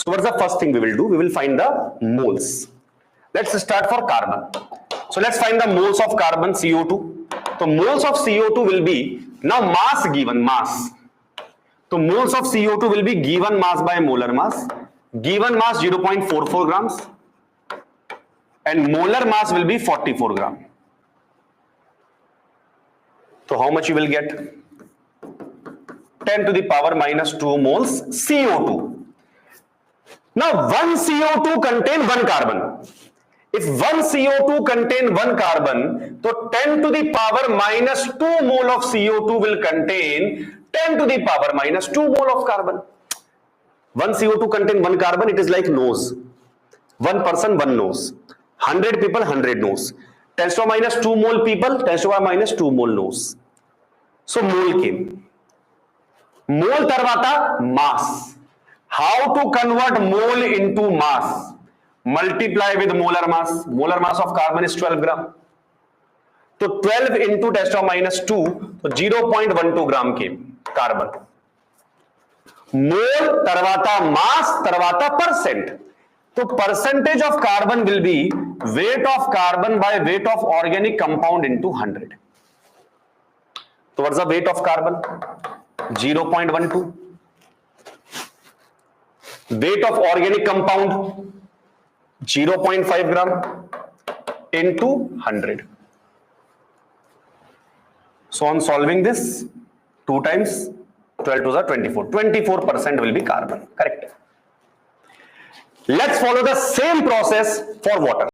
So what's the first thing we will do? We will find the moles. Let's start for carbon. So let's find the moles of carbon, CO2. So moles of CO2 will be, now mass given, mass. So moles of CO2 will be given mass by molar mass. Given mass 0.44 grams and molar mass will be 44 gram. So how much you will get? 10 to the power minus 2 moles CO2. Now one CO2 contain one carbon. If one CO2 contain one carbon, so 10 to the power minus 2 mole of CO2 will contain 10 to the power minus 2 mole of carbon. One CO2 contain one carbon, it is like nose. One person, one nose. 100 people, 100 nose. 10 to the minus 2 mole people, 10 to the minus 2 mole nose. So mole came. Mole tarvata mass. How to convert mole into mass? Multiply with molar mass. Molar mass of carbon is 12 gram. So 12 into 10 to the minus 2, so 0.12 gram came carbon. Mole tarvata mass tarvata percent. So percentage of carbon will be weight of carbon by weight of organic compound into 100. So what's the weight of carbon? 0.12. Weight of organic compound 0.5 gram into 100. So on solving this, 2 times 12 to the 24. 24% will be carbon. Correct. Let's follow the same process for water.